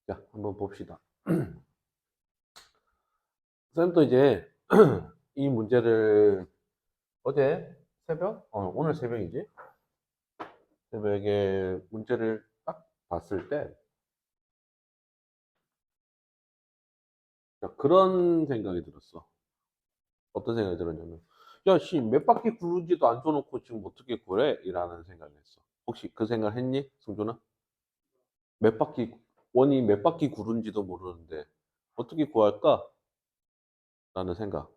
자, 한번 봅시다. 쌤도 이제 이 문제를 어제 새벽? 오늘 새벽이지? 새벽에 문제를 딱 봤을 때 그런 생각이 들었어. 어떤 생각이 들었냐면, 야, 씨, 몇 바퀴 구르지도 않아놓고 지금 어떻게 구래? 이라는 생각을 했어. 혹시 그 생각 했니? 승준아? 몇 바퀴, 원이 몇 바퀴 구른지도 모르는데 어떻게 구할까? 라는 생각.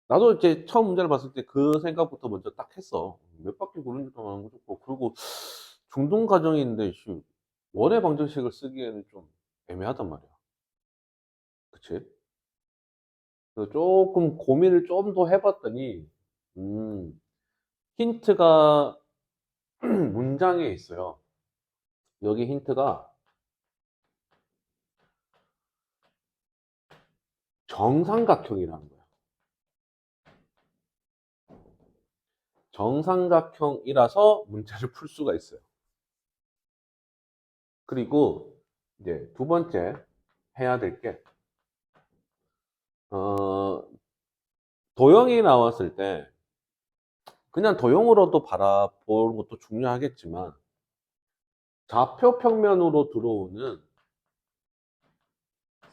나도 이제 처음 문제를 봤을 때 그 생각부터 먼저 딱 했어. 몇 바퀴 구른지도 않은 것도 없고. 그리고 중동 과정인데, 씨, 원의 방정식을 쓰기에는 좀 애매하단 말이야. 그치? 그래서 조금 고민을 좀 더 해봤더니, 음, 힌트가 문장에 있어요. 여기 힌트가 정삼각형이라는 거야. 정삼각형이라서 문제를 풀 수가 있어요. 그리고 이제 두 번째 해야 될 게, 어, 도형이 나왔을 때 그냥 도형으로도 바라보는 것도 중요하겠지만 좌표 평면으로 들어오는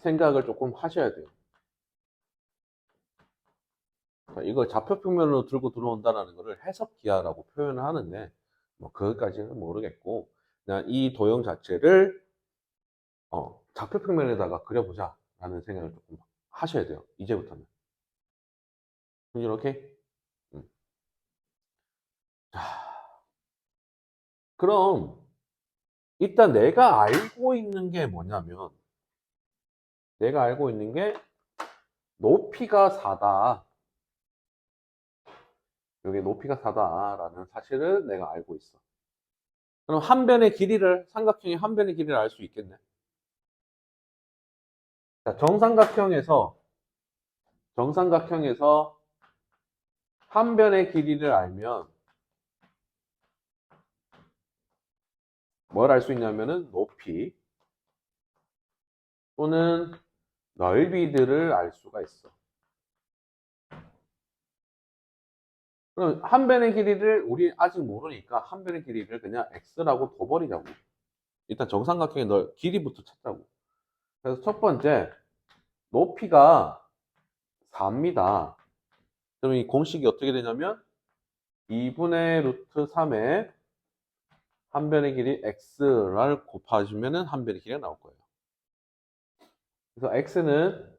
생각을 조금 하셔야 돼요. 이걸 좌표 평면으로 들고 들어온다는 것을 해석기하라고 표현을 하는데 뭐 그것까지는 모르겠고 그냥 이 도형 자체를 좌표 평면에다가 그려보자 라는 생각을 조금 하셔야 돼요. 이제부터는. 이렇게. 자, 그럼 일단 내가 알고 있는 게 뭐냐면 내가 알고 있는 게 높이가 4다. 여기 높이가 4다라는 사실을 내가 알고 있어. 그럼 한 변의 길이를, 삼각형의 한 변의 길이를 알 수 있겠네. 자, 정삼각형에서 한 변의 길이를 알면 뭘 알 수 있냐면은 높이 또는 넓이들을 알 수가 있어. 그럼 한 변의 길이를 우리 아직 모르니까 한 변의 길이를 그냥 x라고 둬버리자고. 일단 정삼각형의 길이부터 찾자고. 그래서 첫 번째 높이가 4입니다. 그럼 이 공식이 어떻게 되냐면 2분의 루트 3에 한 변의 길이 x를 곱하시면은 한 변의 길이가 나올 거예요. 그래서 x는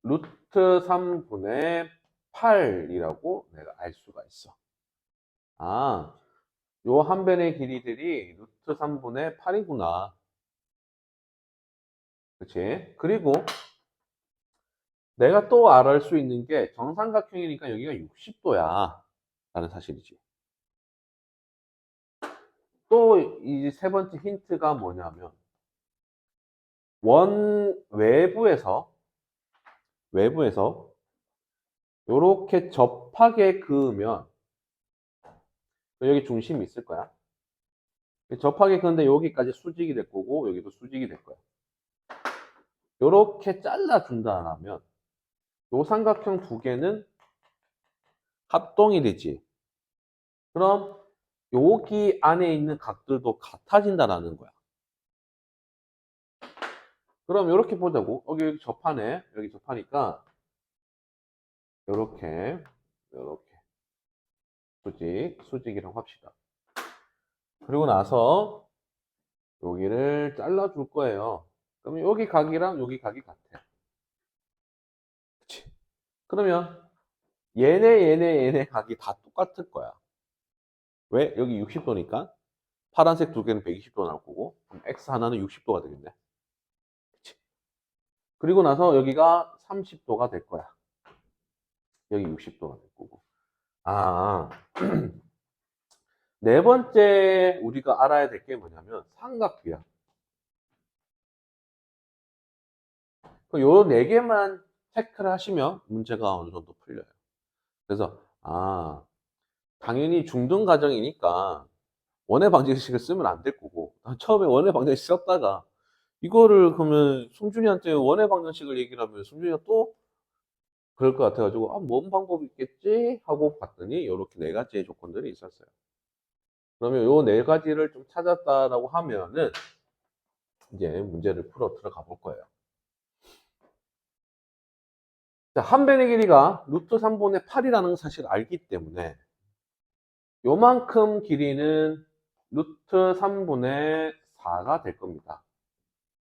루트 3분의 8이라고 내가 알 수가 있어. 아, 요 한 변의 길이들이 루트 3분의 8이구나. 그치? 그리고 내가 또 알을 수 있는 게 정삼각형이니까 여기가 60도야. 라는 사실이지. 또 이 세 번째 힌트가 뭐냐면 원 외부에서 이렇게 접하게 그으면 여기 중심이 있을 거야. 접하게 그는데 여기까지 수직이 될 거고 여기도 수직이 될 거야. 이렇게 잘라준다면 요 삼각형 두 개는 합동이 되지. 그럼 여기 안에 있는 각들도 같아진다라는 거야. 그럼 이렇게 보자고. 여기 접하네. 여기 접하니까 이렇게 수직이라고 합시다. 그리고 나서 여기를 잘라줄 거예요. 그러면 여기 각이랑 여기 각이 같아. 그치? 그러면 얘네 각이 다 똑같을 거야. 왜? 여기 60도니까 파란색 두 개는 120도 나올 거고 그럼 X 하나는 60도가 되겠네. 그치? 그리고 나서 여기가 30도가 될 거야. 여기 60도가 될 거고. 아, 네 번째 우리가 알아야 될 게 뭐냐면 삼각비야. 요 네 개만 체크를 하시면 문제가 어느 정도 풀려요. 그래서 당연히 중등 과정이니까 원의 방정식을 쓰면 안 될 거고, 처음에 원의 방정식 썼다가 이거를 그러면 승준이한테 원의 방정식을 얘기를 하면 승준이가 또 그럴 것 같아가지고 뭔 방법이 있겠지 하고 봤더니 이렇게 네 가지의 조건들이 있었어요. 그러면 요 네 가지를 좀 찾았다라고 하면은 이제 문제를 풀어 들어가 볼 거예요. 자, 한 변의 길이가 루트 3분의 8이라는 사실을 알기 때문에 요만큼 길이는 루트 3분의 4가 될 겁니다.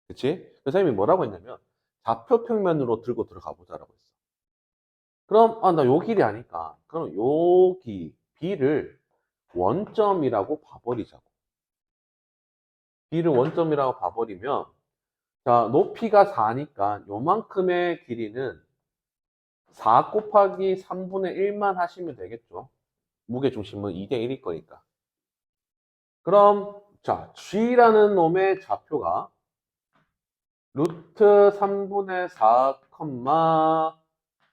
그치? 선생님이 뭐라고 했냐면 좌표 평면으로 들고 들어가 보자라고 했어. 그럼 나 요 길이 아니까 그럼 요 B를 원점이라고 봐버리자고. B를 원점이라고 봐버리면 자, 높이가 4니까 요만큼의 길이는 4 곱하기 3분의 1만 하시면 되겠죠. 무게중심은 2대 1일 거니까. 그럼 자, G라는 놈의 좌표가 루트 3분의 4,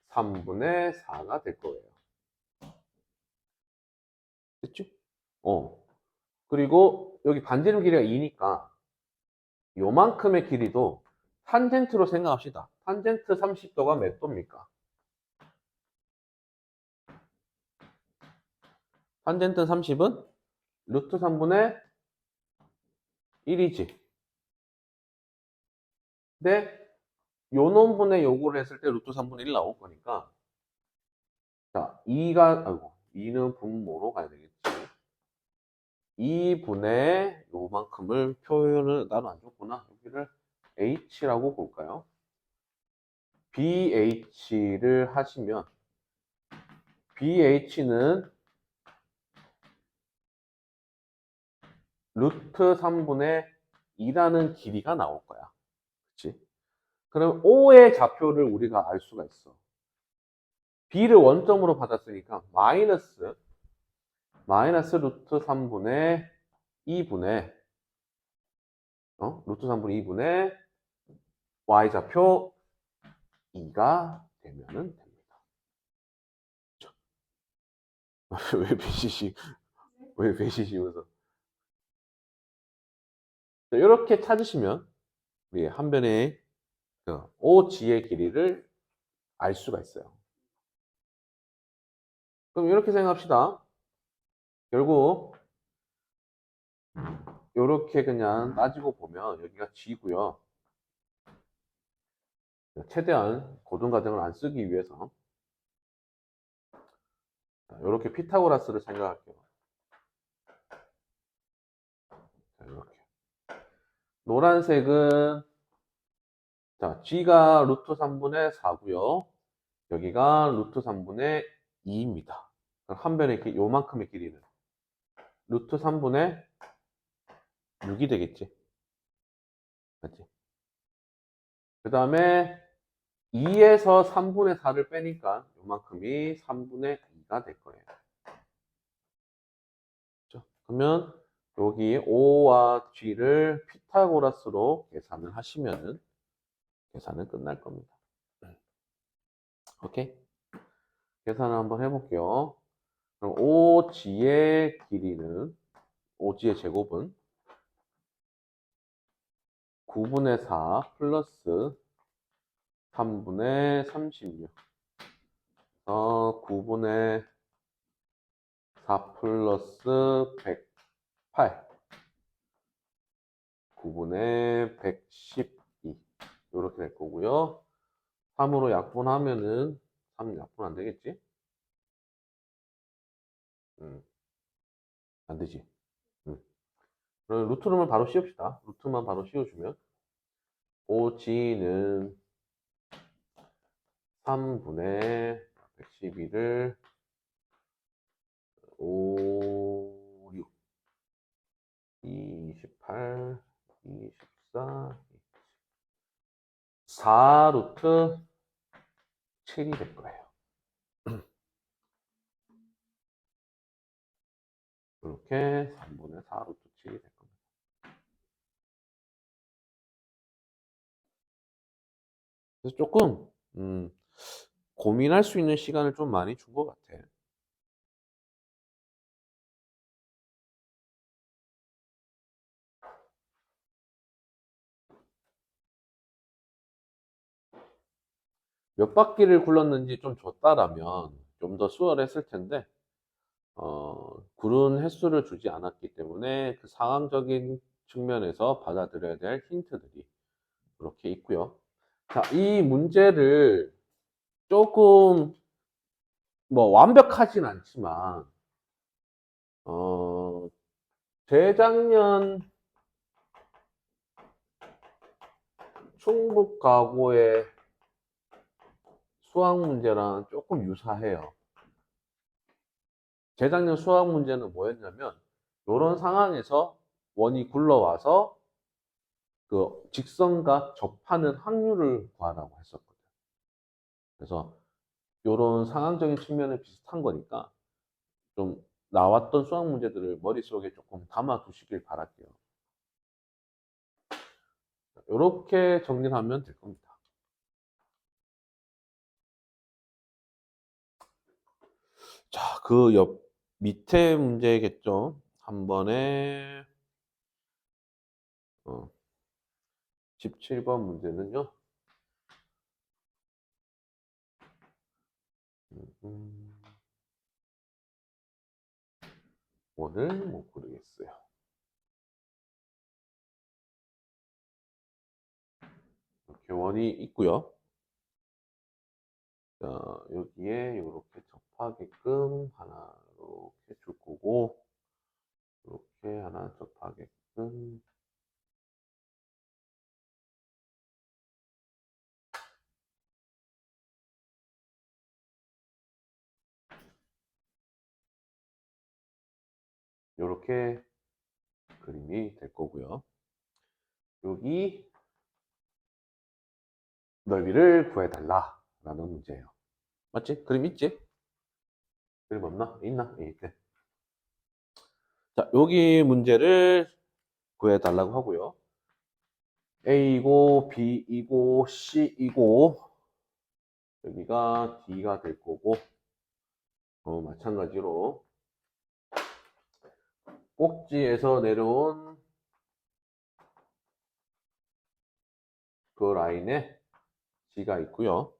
3분의 4가 될 거예요. 됐죠? 그리고 여기 반지름 길이가 2니까 요만큼의 길이도 탄젠트로 생각합시다. 탄젠트 30도가 몇 도입니까? 탄젠트 30은 루트 3분의 1이지. 근데 요 놈분의 요거를 했을 때 루트 3분의 1 나올 거니까 자, 2는 분모로 가야 되겠지. 2분의 요만큼을 표현을 나는 안 줬구나. 여기를 H라고 볼까요? BH를 하시면 BH는 루트 3분의 2라는 길이가 나올 거야. 그치? 그럼 O의 좌표를 우리가 알 수가 있어. B를 원점으로 받았으니까 마이너스 루트 3분의 2분의 루트 3분의 2분의 Y좌표 2가 되면은 됩니다. 왜 BCC, 왜 BCC 웃어? 이렇게 찾으시면 우리 한 변의 OG의 길이를 알 수가 있어요. 그럼 이렇게 생각합시다. 결국 이렇게 그냥 따지고 보면 여기가 G고요. 최대한 고등과정을 안 쓰기 위해서 이렇게 피타고라스를 생각할게요. 자, 이렇게 노란색은 자, G가 루트 3분의 4고요. 여기가 루트 3분의 2입니다. 한 변의 요만큼의 길이는 루트 3분의 6이 되겠지. 맞지? 그 다음에 2에서 3분의 4를 빼니까 요만큼이 3분의 2가 될 거예요. 그렇죠? 그러면 여기 O와 G를 피타고라스로 계산을 하시면은 계산은 끝날 겁니다. 오케이? 계산을 한번 해볼게요. 그럼 OG의 길이는 OG의 제곱은 9분의 4 플러스 3분의 36 9분의 4 플러스 108 9분의 112 이렇게 될 거고요. 3으로 약분하면은 3 약분 안 되겠지? 안 되지. 그럼 루트만 바로 씌웁시다. 루트만 바로 씌워주면 OG는 3분의 112를 5, 6, 28, 24, 4 루트 7이 될 거예요. 이렇게 3분의 4 루트 7이 될 겁니다. 그래서 조금 고민할 수 있는 시간을 좀 많이 준 것 같아. 몇 바퀴를 굴렀는지 좀 줬다라면 좀 더 수월했을 텐데, 구른 횟수를 주지 않았기 때문에 그 상황적인 측면에서 받아들여야 될 힌트들이 이렇게 있고요. 자, 이 문제를 조금 뭐 완벽하진 않지만, 어, 재작년 충북가고의 수학 문제랑 조금 유사해요. 재작년 수학 문제는 뭐였냐면, 이런 상황에서 원이 굴러와서 그 직선과 접하는 확률을 구하라고 했었거든. 그래서 이런 상황적인 측면은 비슷한 거니까 좀 나왔던 수학 문제들을 머릿속에 조금 담아 두시길 바랄게요. 이렇게 정리를 하면 될 겁니다. 자, 그 옆 밑에 문제겠죠. 한 번에 17번 문제는요. 음, 원을 못 고르겠어요. 이렇게 원이 있고요. 자, 여기에 이렇게 접하게끔 하나 이렇게 줄 거고, 이렇게 하나 접하게끔. 이렇게 그림이 될 거고요. 여기 넓이를 구해달라 라는 문제예요. 맞지? 그림 있지? 그림 없나? 있나? 예, 있대. 자, 여기 문제를 구해달라고 하고요. A이고 B이고 C이고 여기가 D가 될 거고, 마찬가지로 꼭지에서 내려온 그 라인에 G가 있고요.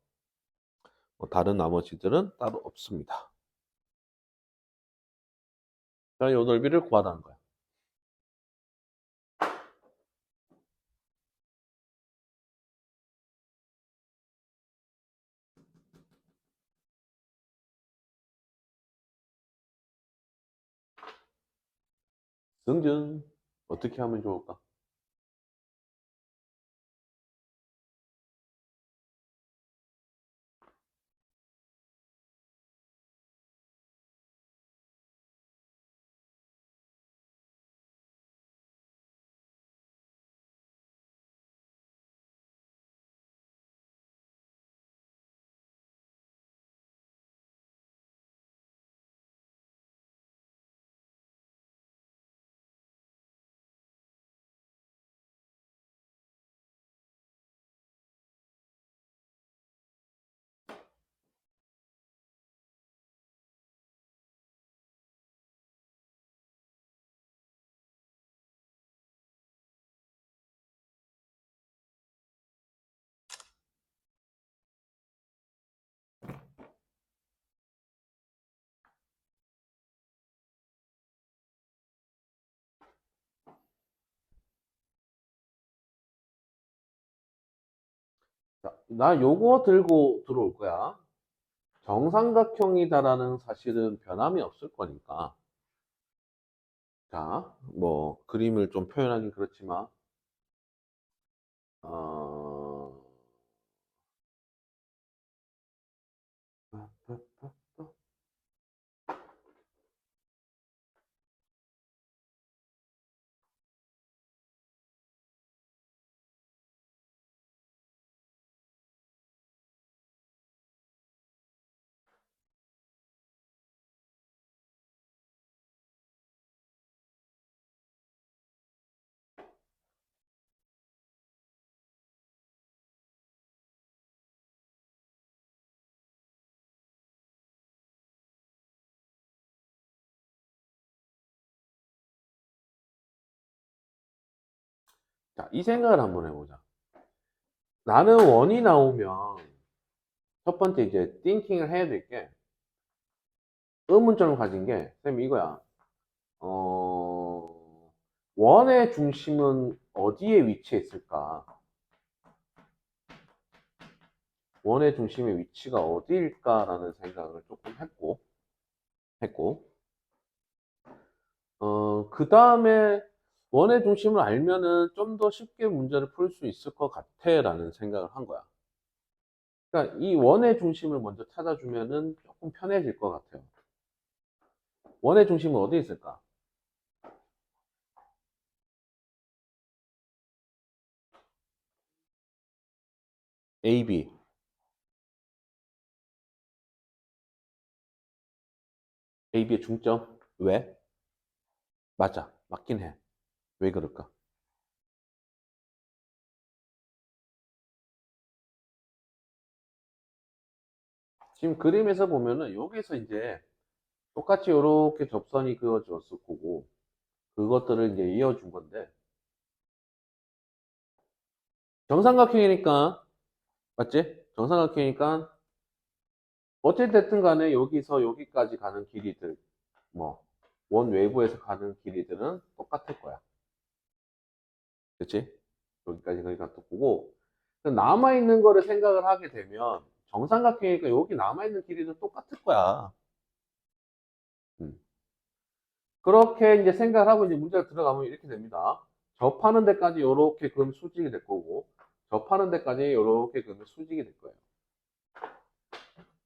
다른 나머지들은 따로 없습니다. 자, 이 넓이를 구하라는 거야. 승준, 어떻게 하면 좋을까? 자, 나 요거 들고 들어올 거야. 정삼각형이다라는 사실은 변함이 없을 거니까. 자, 뭐, 그림을 좀 표현하긴 그렇지만, 어, 자, 이 생각을 한번 해보자. 나는 원이 나오면 첫 번째 이제 띵킹을 해야 될 게 의문점을 가진 게 쌤 이거야. 원의 중심은 어디에 위치해 있을까? 원의 중심의 위치가 어디일까라는 생각을 조금 했고, 그 다음에 원의 중심을 알면은 좀 더 쉽게 문제를 풀 수 있을 것 같아라는 생각을 한 거야. 그러니까 이 원의 중심을 먼저 찾아주면은 조금 편해질 것 같아요. 원의 중심은 어디에 있을까? A, B. A, B의 중점. 왜? 맞아. 맞긴 해. 왜 그럴까? 지금 그림에서 보면은 여기서 이제 똑같이 이렇게 접선이 그어졌을 거고 그것들을 이제 이어준 건데 정삼각형이니까 맞지? 정삼각형이니까 어찌됐든 간에 여기서 여기까지 가는 길이들 뭐 원 외부에서 가는 길이들은 똑같을 거야. 그치? 여기까지 거기가 똑같고 남아있는 거를 생각을 하게 되면 정삼각형이니까 여기 남아있는 길이도 똑같을 거야. 음. 그렇게 이제 생각을 하고 이제 문제가 들어가면 이렇게 됩니다. 접하는 데까지 이렇게 그럼 수직이 될 거고, 접하는 데까지 이렇게 그러면 수직이 될 거예요.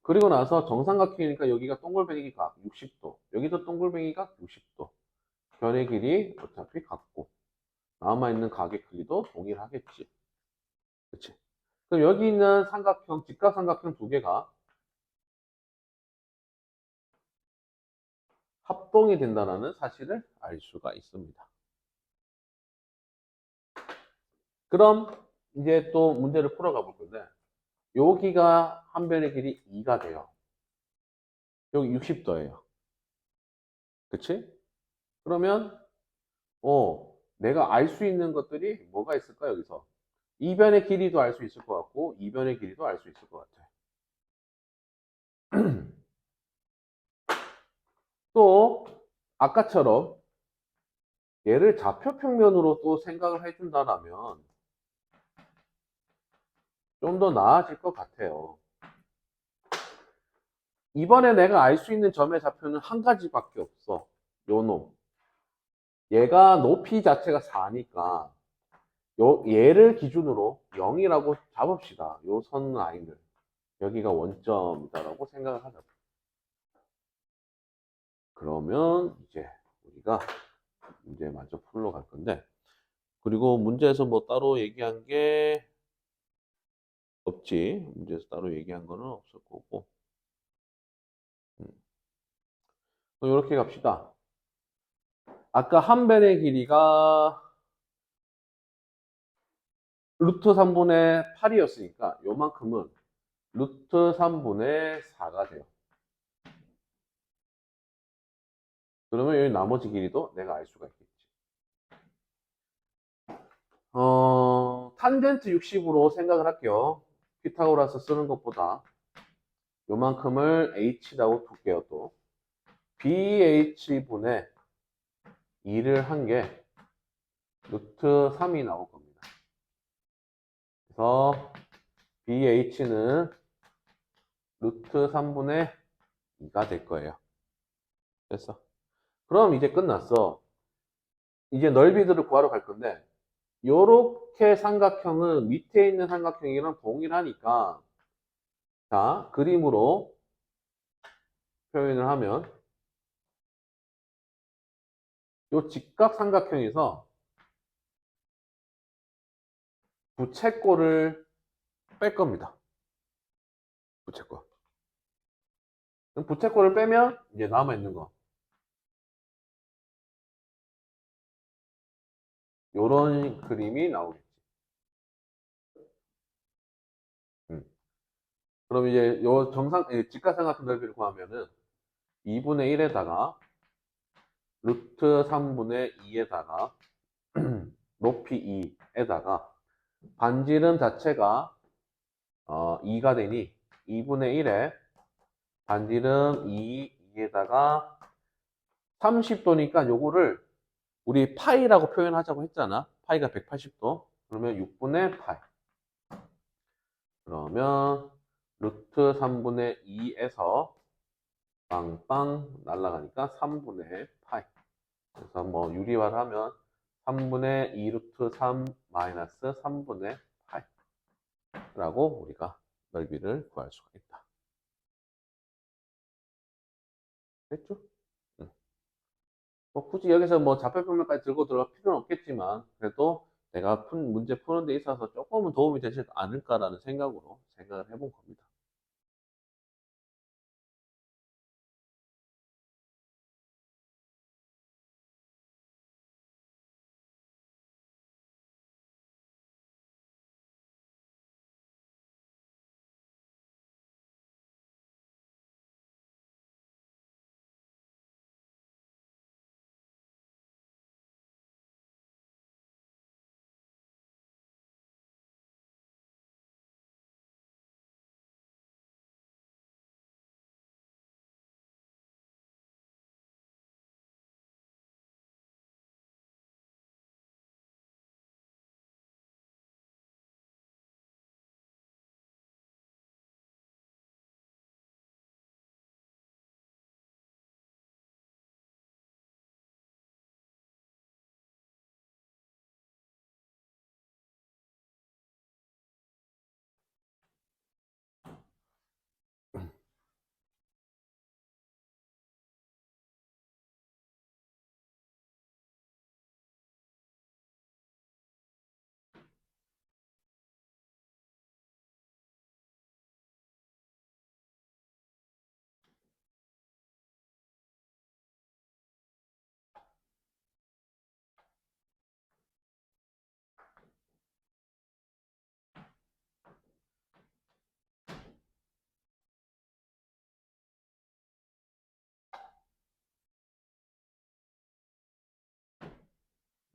그리고 나서 정삼각형이니까 여기가 동글뱅이 각 60도, 여기도 동글뱅이 각 60도. 변의 길이 어차피 같고, 남아있는 각의 크기도 동일하겠지. 그치? 그럼 여기 있는 삼각형, 직각삼각형 두 개가 합동이 된다는 사실을 알 수가 있습니다. 그럼 이제 또 문제를 풀어가 볼 건데, 여기가 한 변의 길이 2가 돼요. 여기 60도예요. 그치? 그러면 내가 알 수 있는 것들이 뭐가 있을까 여기서? 2변의 길이도 알 수 있을 것 같고 2변의 길이도 알 수 있을 것 같아. 또 아까처럼 얘를 좌표평면으로 또 생각을 해준다면 좀 더 나아질 것 같아요. 이번에 내가 알 수 있는 점의 좌표는 한 가지밖에 없어. 요 놈. 얘가 높이 자체가 4니까 얘를 기준으로 0이라고 잡읍시다. 요 선 라인을. 여기가 원점이다라고 생각을 하자. 그러면 이제 우리가 문제 마저 풀러 갈 건데, 그리고 문제에서 뭐 따로 얘기한 게 없지. 문제에서 따로 얘기한 거는 없을 거고. 이렇게 갑시다. 아까 한 변의 길이가 루트 3분의 8이었으니까 요만큼은 루트 3분의 4가 돼요. 그러면 여기 나머지 길이도 내가 알 수가 있겠지. 탄젠트 60으로 생각을 할게요. 피타고라스 쓰는 것보다 요만큼을 h라고 둘게요. 또 bh분의 2를 한 게 루트 3이 나올 겁니다. 그래서 bh는 루트 3분의 2가 될 거예요. 됐어. 그럼 이제 끝났어. 이제 넓이들을 구하러 갈 건데 요렇게 삼각형은 밑에 있는 삼각형이랑 동일하니까 자 그림으로 표현을 하면 요 직각 삼각형에서 부채꼴을 뺄 겁니다. 부채꼴. 그럼 부채꼴을 빼면 이제 남아있는 거 요런 그림이 나오겠지. 음. 그럼 이제 요 직각삼각형 넓이를 구하면은 2분의 1에다가 루트 3분의 2에다가 높이 2에다가 반지름 자체가 2가 되니 2분의 1에 반지름 2에다가 30도니까 요거를 우리 파이라고 표현하자고 했잖아. 파이가 180도. 그러면 6분의 파이. 그러면 루트 3분의 2에서 빵빵 날아가니까 3분의 파이. 그래서 뭐 유리화하면 3분의 2 루트 3 마이너스 3분의 파이 라고 우리가 넓이를 구할 수가 있다. 됐죠? 응. 뭐 굳이 여기서 뭐 좌표평면까지 들고 들어갈 필요는 없겠지만 그래도 내가 문제 푸는 데 있어서 조금은 도움이 되지 않을까라는 생각으로 생각을 해본 겁니다.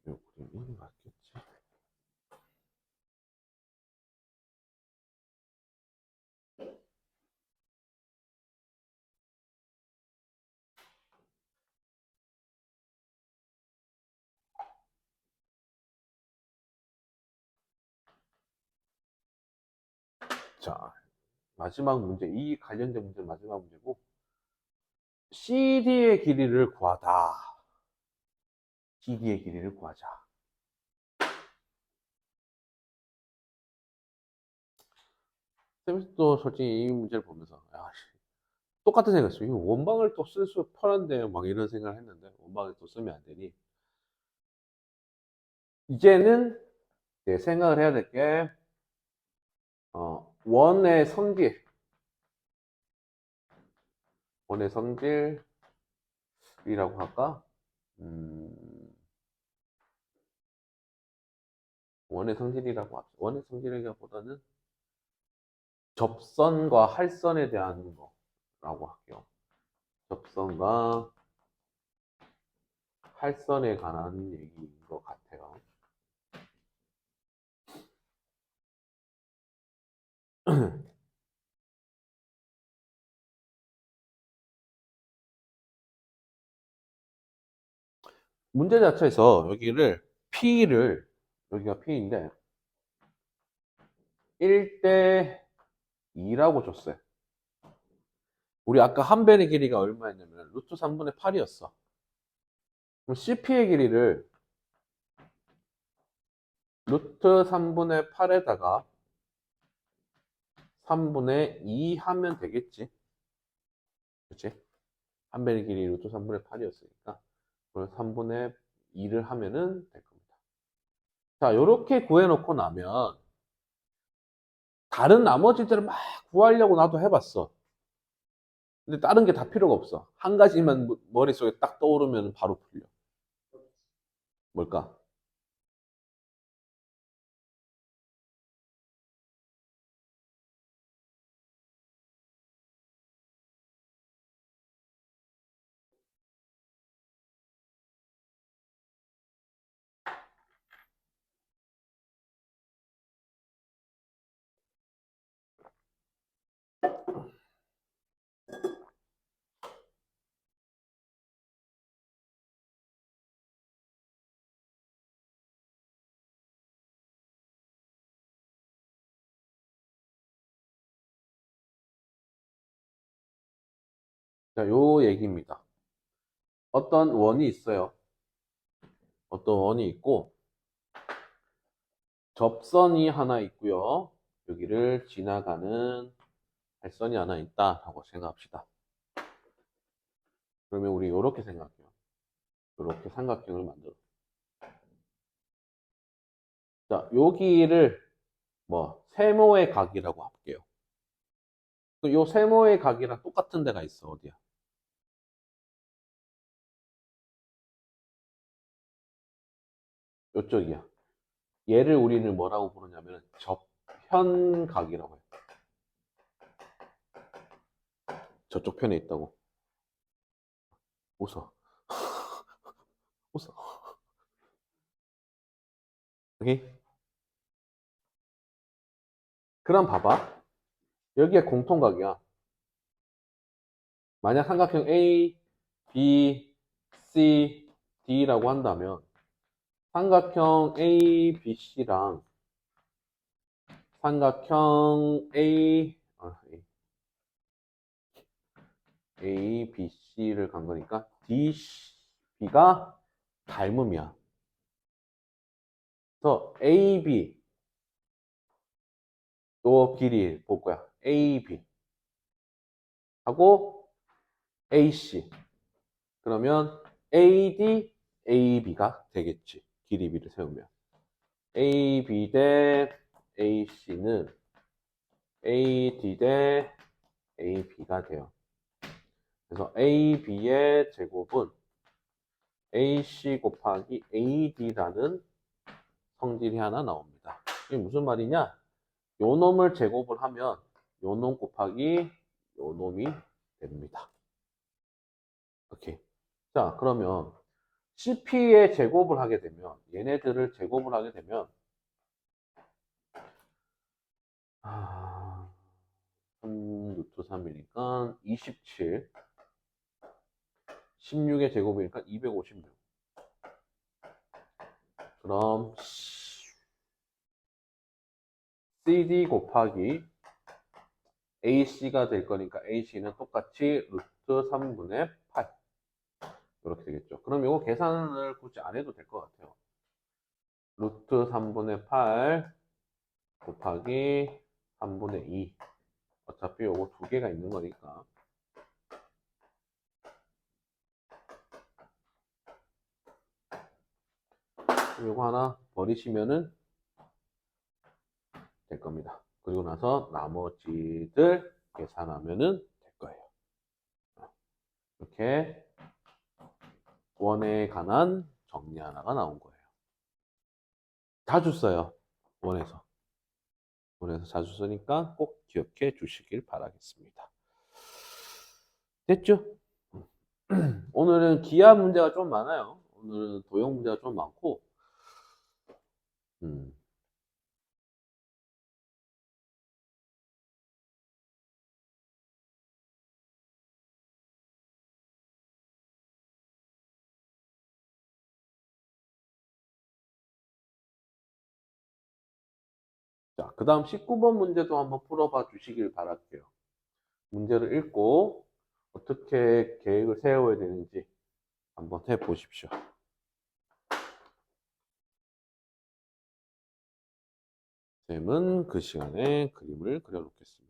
요 그림이 맞겠지? 자, 마지막 문제, 이 관련된 문제 마지막 문제고 CD의 길이를 구하다. CD의 길이를 구하자. 쌤도 솔직히 이 문제를 보면서 야, 똑같은 생각했어요. 이거 원방을 또 쓸 수 편한데 막 이런 생각을 했는데 원방을 또 쓰면 안 되니 이제는 내 생각을 해야 될 게 원의 성질, 원의 성질이라고 할까? 음, 원의 성질이라고 합시다. 원의 성질이라기보다는 접선과 할선에 대한 거라고 할게요. 접선과 할선에 관한 얘기인 것 같아요. 문제 자체에서 여기를 P를 여기가 P인데 1대 2라고 줬어요. 우리 아까 한 변의 길이가 얼마였냐면 루트 3분의 8이었어. 그럼 CP의 길이를 루트 3분의 8에다가 3분의 2 하면 되겠지. 그치? 한 변의 길이 루트 3분의 8이었으니까 그걸 3분의 2를 하면은 될 겁니다. 자, 이렇게 구해놓고 나면 다른 나머지들을 막 구하려고 나도 해봤어. 근데 다른 게 다 필요가 없어. 한 가지만 머릿속에 딱 떠오르면 바로 풀려. 뭘까? 자, 요 얘기입니다. 어떤 원이 있어요. 어떤 원이 있고, 접선이 하나 있고요. 여기를 지나가는 발선이 하나 있다라고 생각합시다. 그러면 우리 이렇게 생각해요. 이렇게 삼각형을 만들어. 자, 여기를 뭐 세모의 각이라고 할게요. 요 세모의 각이랑 똑같은 데가 있어. 어디야? 요쪽이야. 얘를 우리는 뭐라고 부르냐면 접현각이라고 해요. 저쪽 편에 있다고. 웃어. 웃어. 여기? 그럼 봐봐. 여기에 공통각이야. 만약 삼각형 A, B, C, D라고 한다면 삼각형 A, B, C랑 삼각형 A, B, C를 간 거니까 D, B가 닮음이야. 그래서 A, B 요 길이 볼 거야. A, B 하고 A, C. 그러면 AD, AB가 되겠지. 길이 B를 세우면. AB 대 AC는 AD 대 AB가 돼요. 그래서 AB의 제곱은 AC 곱하기 AD라는 성질이 하나 나옵니다. 이게 무슨 말이냐? 요 놈을 제곱을 하면 요 놈 곱하기 요 놈이 됩니다. 오케이. 자, 그러면 CP의 제곱을 하게 되면 얘네들을 제곱을 하게 되면 3루트 3이니까 27 16의 제곱이니까 256 그럼 CD 곱하기 AC가 될 거니까 AC는 똑같이 루트 3분의 8 이렇게 되겠죠. 그럼 이거 계산을 굳이 안 해도 될 것 같아요. 루트 3분의 8 곱하기 3분의 2 어차피 요거 두 개가 있는 거니까 요거 하나 버리시면은 될 겁니다. 그리고 나서 나머지들 계산하면은 될 거예요. 이렇게 원에 관한 정리 하나가 나온 거예요. 자주 써요. 원에서. 원에서 자주 쓰니까 꼭 기억해 주시길 바라겠습니다. 됐죠? 오늘은 기하 문제가 좀 많아요. 오늘은 도형 문제가 좀 많고, 음. 자, 그 다음 19번 문제도 한번 풀어봐 주시길 바랄게요. 문제를 읽고 어떻게 계획을 세워야 되는지 한번 해 보십시오. 쌤은 그 시간에 그림을 그려놓겠습니다.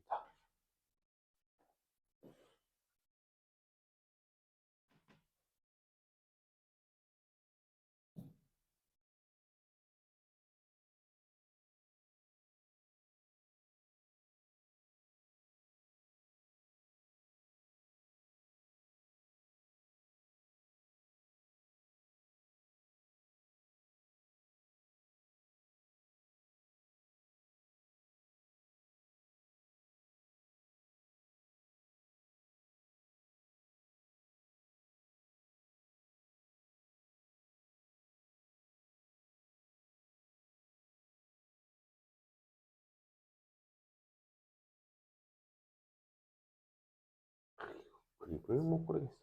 그림을 못 그리겠어.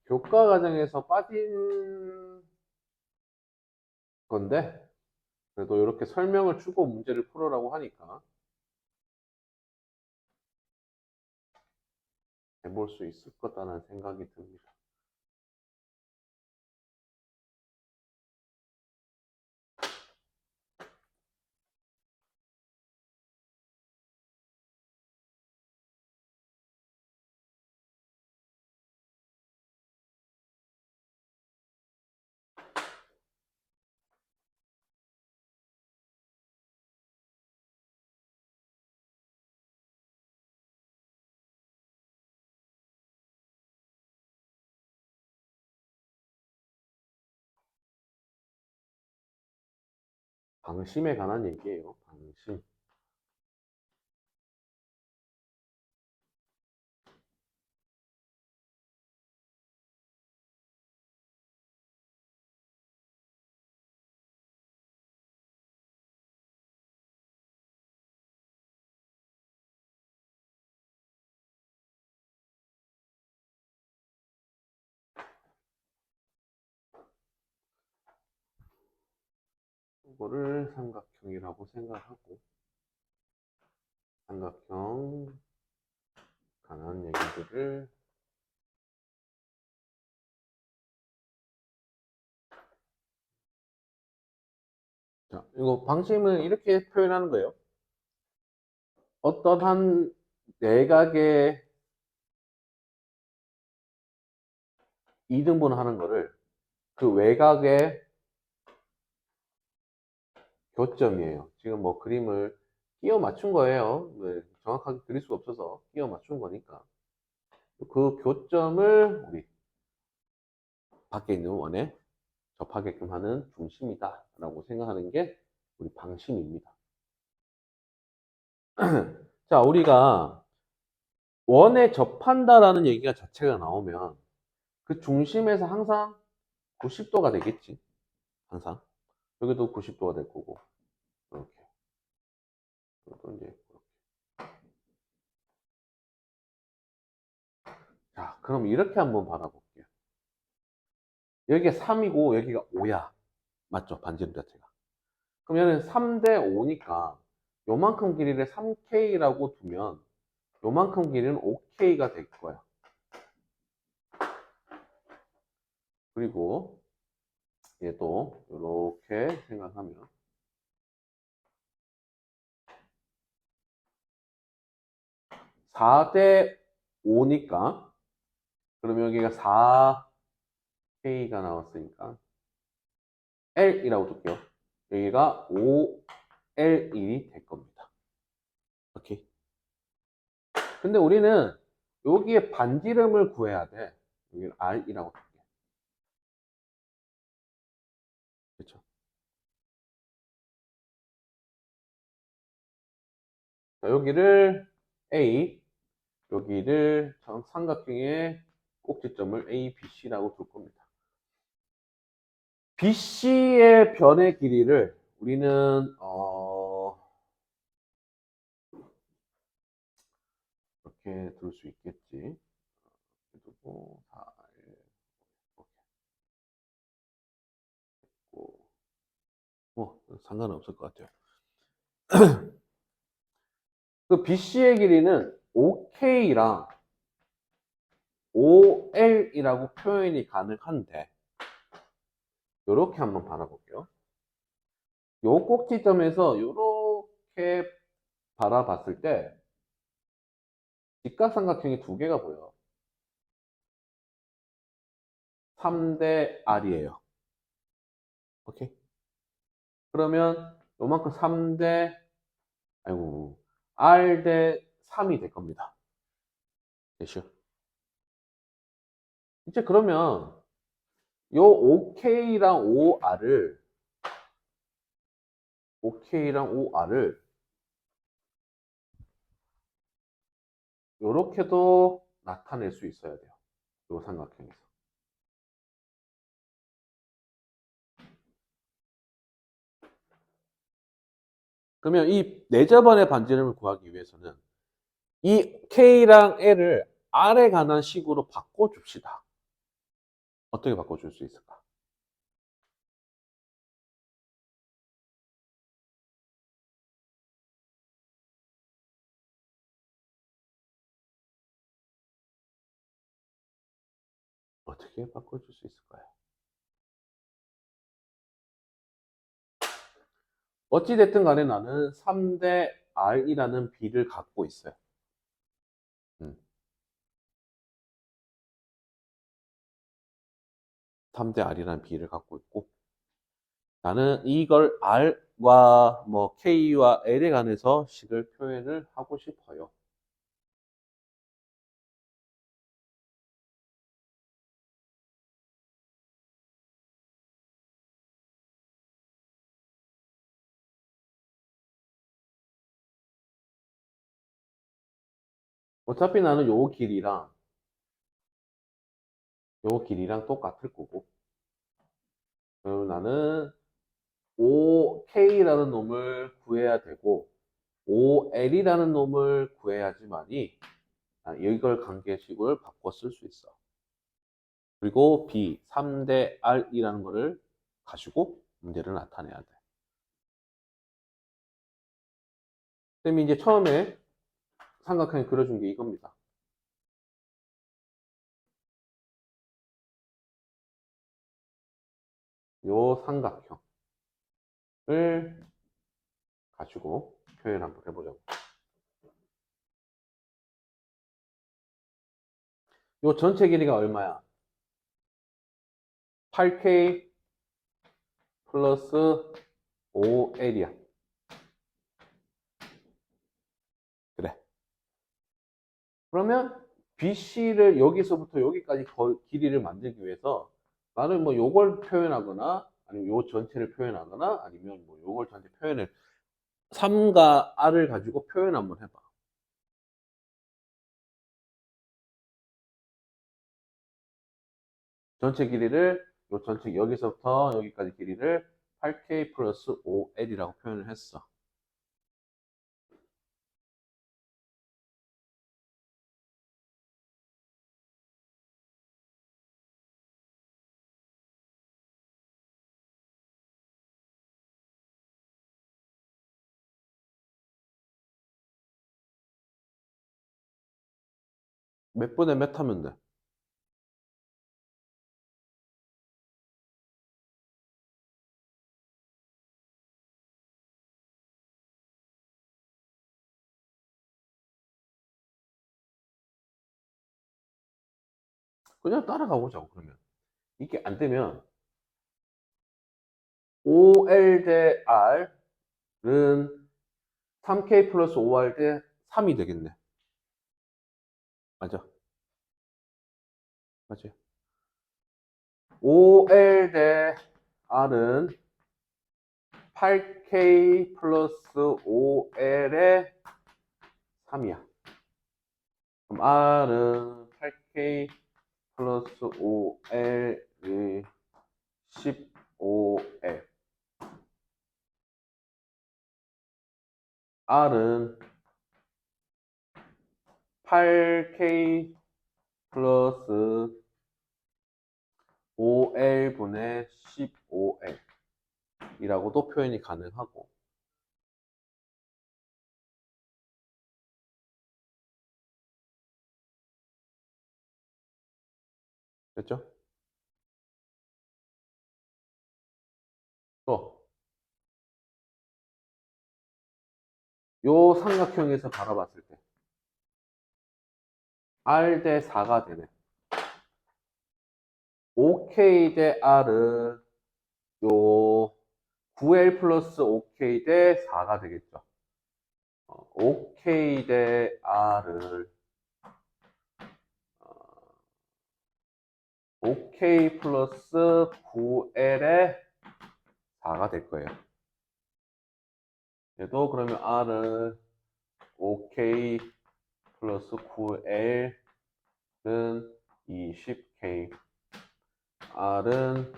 교과 과정에서 빠진 건데, 그래도 이렇게 설명을 주고 문제를 풀으라고 하니까 해볼 수 있을 거다라는 생각이 듭니다. 방심에 관한 얘기예요. 방심. 이거를 삼각형이라고 생각하고, 삼각형 관한 얘기들을 자, 이거 방심은 이렇게 표현하는 거예요. 어떠한 내각의 이등분 하는 거를 그 외곽의 교점이에요. 지금 뭐 그림을 끼워 맞춘 거예요. 네, 정확하게 그릴 수가 없어서 끼워 맞춘 거니까. 그 교점을 우리 밖에 있는 원에 접하게끔 하는 중심이다 라고 생각하는 게 우리 방심입니다. 자, 우리가 원에 접한다라는 얘기가 자체가 나오면 그 중심에서 항상 90도가 되겠지. 항상. 여기도 90도가 될 거고. 이렇게. 또 이제 이렇게. 자, 그럼 이렇게 한번 바라볼게요. 여기가 3이고 여기가 5야. 맞죠? 반지름 자체가. 그럼 얘는 3대 5니까 요만큼 길이를 3K라고 두면 요만큼 길이는 5K가 될 거야. 그리고 얘도 이렇게 생각하면 4대 5니까 그러면 여기가 4K가 나왔으니까 L이라고 둘게요. 여기가 5L1이 될 겁니다. 오케이. 근데 우리는 여기에 반지름을 구해야 돼. 여기를 R이라고 둘게. 그렇죠? 자, 여기를 A, 여기를 삼각형의 꼭지점을 A, B, C라고 둘 겁니다. BC의 변의 길이를 우리는 이렇게 둘 수 있겠지. 그리고 4, 1, 이렇게 뭐 상관은 없을 것 같아요. 그 BC의 길이는 OK랑 OL이라고 표현이 가능한데 이렇게 한번 바라볼게요. 요 꼭지점에서 이렇게 바라봤을 때 직각삼각형이 두 개가 보여. 3대 R이에요. 오케이? 그러면 요만큼 3대 아이고 R 대 3이 될 겁니다. 됐죠? 이제 그러면 요 OK랑 OR을 요렇게도 나타낼 수 있어야 돼요. 요 삼각형에서. 그러면 이 네저번의 반지름을 구하기 위해서는 이 K랑 L을 R에 관한 식으로 바꿔줍시다. 어떻게 바꿔줄 수 있을까? 어떻게 바꿔줄 수 있을까요? 어찌됐든 간에 나는 3대 R이라는 B를 갖고 있어요. 음, 3대 R이라는 B를 갖고 있고, 나는 이걸 R과 뭐 K와 L에 관해서 식을 표현을 하고 싶어요. 어차피 나는 요 길이랑 똑같을 거고, 그럼 나는 OK라는 놈을 구해야 되고, OL이라는 놈을 구해야지만이 이걸 관계식을 바꿔 쓸 수 있어. 그리고 B, 3대 R이라는 거를 가지고 문제를 나타내야 돼. 선생님이 이제 처음에 삼각형을 그려준 게 이겁니다. 요 삼각형을 가지고 표현 한번 해보자고. 요 전체 길이가 얼마야? 8K 플러스 5L이야. 그래. 그러면 BC를 여기서부터 여기까지 길이를 만들기 위해서 나는 뭐 요걸 표현하거나 아니면 요 전체를 표현하거나 아니면 뭐 요걸 전체 표현을 3과 R을 가지고 표현 한번 해봐. 전체 길이를 요 전체 여기서부터 여기까지 길이를 8K 플러스 5L이라고 표현을 했어. 몇 분의 몇 하면 돼? 그냥 따라가 보자고 그러면. 이게 안 되면 5L 대 R은 3K 플러스 5R 대 3이 되겠네. 맞아. 맞지? 5L 대 R은 8K 플러스 5L의 3이야. 그럼 R은 8K 플러스 5L의 15L. R은 8K 플러스 5L분의 15L 이라고도 표현이 가능하고. 됐죠? 또, 요 삼각형에서 바라봤을 때 R 대 4가 되네. 5K 대 R은 요 9L 플러스 5K 대 4가 되겠죠. 5K 대 R을 5K 플러스 9L의 4가 될 거예요. 얘도 그러면 R은 5K 플러스 9L은 20K. R은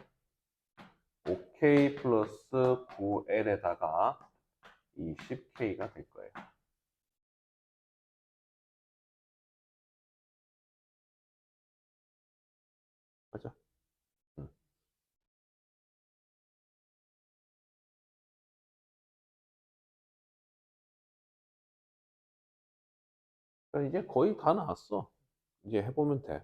5K 플러스 9L에다가 20K가 될 거예요. 맞죠? 이제 거의 다 나왔어. 이제 해보면 돼.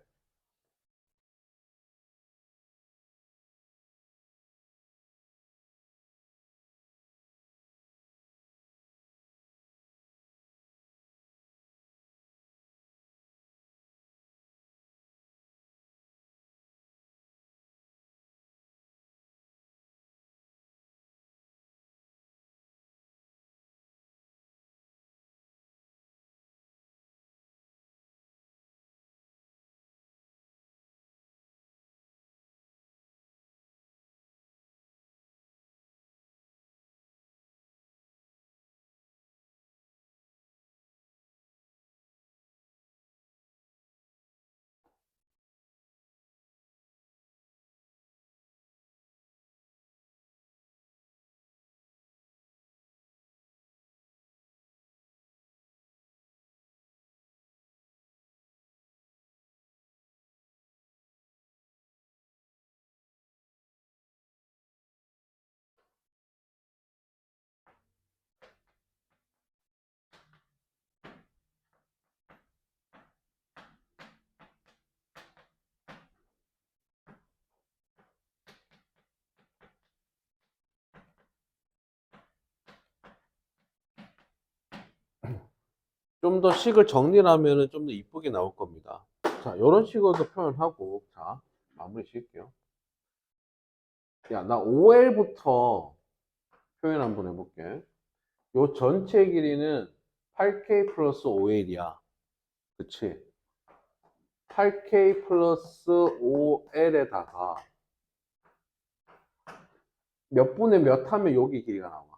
좀 더 식을 정리를 하면은 좀 더 이쁘게 나올 겁니다. 자, 이런 식으로도 표현하고, 자, 마무리 지을게요. 야, 나 OL부터 표현 한번 해볼게. 요 전체 길이는 8K 플러스 OL이야. 그치? 8K 플러스 OL에다가 몇 분의 몇 하면 여기 길이가 나와?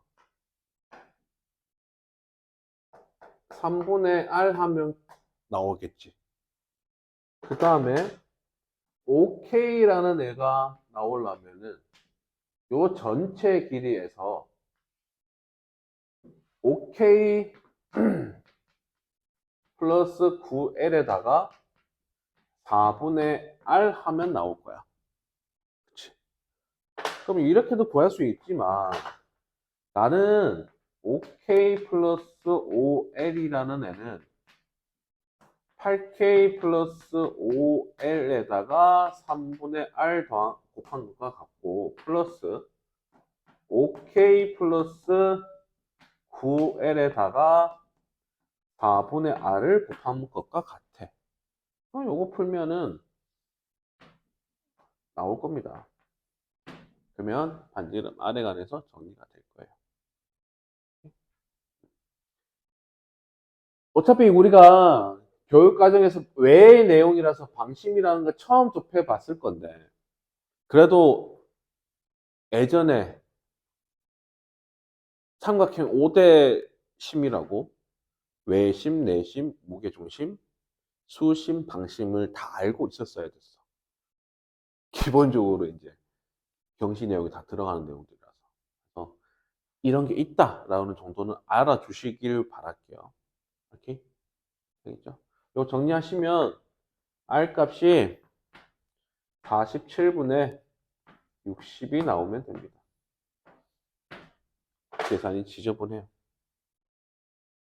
3분의 R 하면 나오겠지. 그 다음에 OK라는 애가 나오려면은 요 전체 길이에서 OK 플러스 9L에다가 4분의 R 하면 나올 거야. 그치? 그럼 이렇게도 구할 수 있지만 나는 OK 플러스 5L이라는 애는 8K 플러스 5L에다가 3분의 R 곱한 것과 같고 플러스 5K 플러스 9L에다가 4분의 R을 곱한 것과 같아. 요거 풀면은 나올 겁니다. 그러면 반지름 R에 관해서 정리가 될 거예요. 어차피 우리가 교육과정에서 외의 내용이라서 방심이라는 거 처음 접해 봤을 건데, 그래도 예전에 삼각형 5대 심이라고 외심, 내심, 무게중심, 수심, 방심을 다 알고 있었어야 됐어. 기본적으로 이제 경시 내용이 다 들어가는 내용들이라서. 그래서 이런 게 있다라는 정도는 알아주시길 바랄게요. 오케이? 되겠죠? 이거 정리하시면 R 값이 47분의 60이 나오면 됩니다. 계산이 지저분해요.